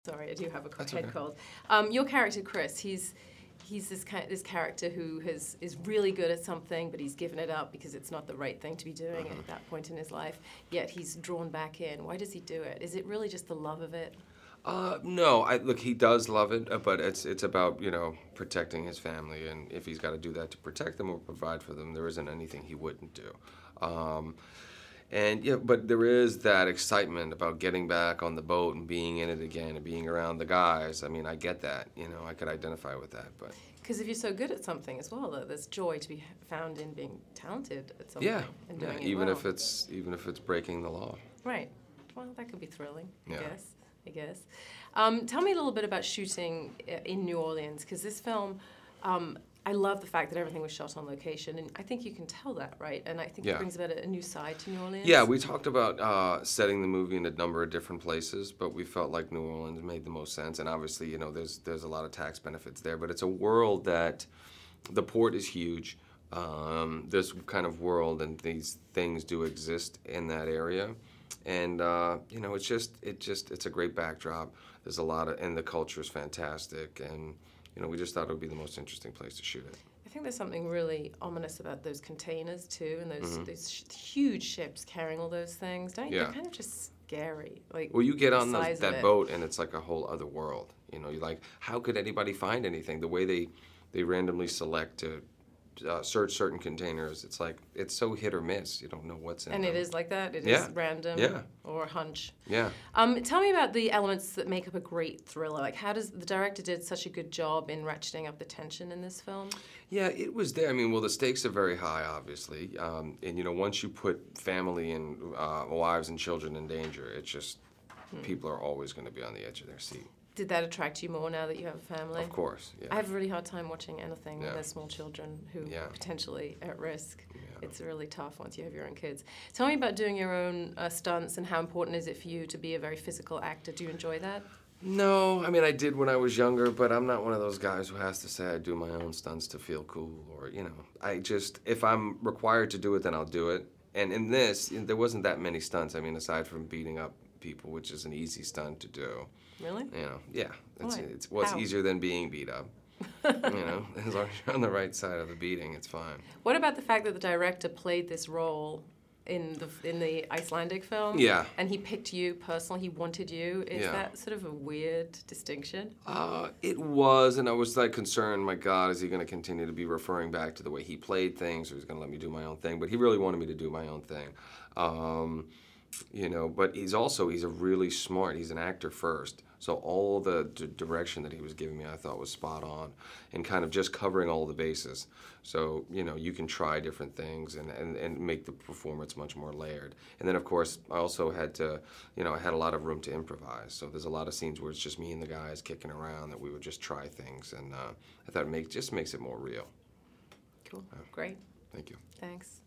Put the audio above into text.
Sorry, I do have a That's head okay. cold. Your character, Chris, he's this character who is really good at something, but he's given it up because it's not the right thing to be doing at that point in his life. Yet he's drawn back in. Why does he do it? Is it really just the love of it? No, look, he does love it, but it's about, protecting his family, and if he's got to do that to protect them or provide for them, there isn't anything he wouldn't do. And yeah, but there is that excitement about getting back on the boat and being in it again and being around the guys. I mean, I get that, I could identify with that, but Because if you're so good at something as well, there's joy to be found in being talented at something and doing it even well. if it's breaking the law. Right. Well, that could be thrilling, Yeah. I guess. Tell me a little bit about shooting in New Orleans, because this film, I love the fact that everything was shot on location, and I think you can tell that, right? And I think it brings about a new side to New Orleans. Yeah, we talked about setting the movie in a number of different places, but we felt like New Orleans made the most sense, and obviously, there's a lot of tax benefits there, but it's a world that, the port is huge. This kind of world and these things do exist in that area. And it's a great backdrop. There's a lot and the culture is fantastic, and we just thought it would be the most interesting place to shoot it. I think there's something really ominous about those containers too, and those huge ships carrying all those things. Don't you? Yeah. They're kind of just scary. Like, well, you get on that that boat, and it's like a whole other world. You're like, how could anybody find anything? The way they randomly select to search certain containers, it's so hit or miss. You don't know what's in and them. it is like that. It is random or a hunch. Yeah. Tell me about the elements that make up a great thriller. Like, how does the director did such a good job in ratcheting up the tension in this film? Yeah, it was there. I mean, well, the stakes are very high, obviously, and once you put family and wives and children in danger, it's just people are always going to be on the edge of their seat. Did that attract you more now that you have a family? Of course, yeah. I have a really hard time watching anything with there's small children who are potentially at risk. Yeah. It's really tough once you have your own kids. Tell me about doing your own stunts, and how important is it for you to be a very physical actor? Do you enjoy that? No, I mean, I did when I was younger, but I'm not one of those guys who has to say I do my own stunts to feel cool, or, if I'm required to do it, then I'll do it. And in this, there wasn't that many stunts, I mean, aside from beating up people, which is an easy stunt to do. Really? Yeah. Why? It's easier than being beat up. As long as you're on the right side of the beating, it's fine. What about the fact that the director played this role in the Icelandic film? Yeah. And he picked you personally, he wanted you. Is that sort of a weird distinction? It was, and I was concerned, my God, is he going to continue to be referring back to the way he played things, or he's going to let me do my own thing? But he really wanted me to do my own thing. But he's a really smart, he's an actor first. So all the direction that he was giving me, I thought was spot on, and kind of just covering all the bases. So, you can try different things and make the performance much more layered. And then, of course, I also had to, I had a lot of room to improvise. So there's a lot of scenes where it's just me and the guys kicking around that we would just try things. And I thought it just makes it more real. Cool. Great. Thank you. Thanks.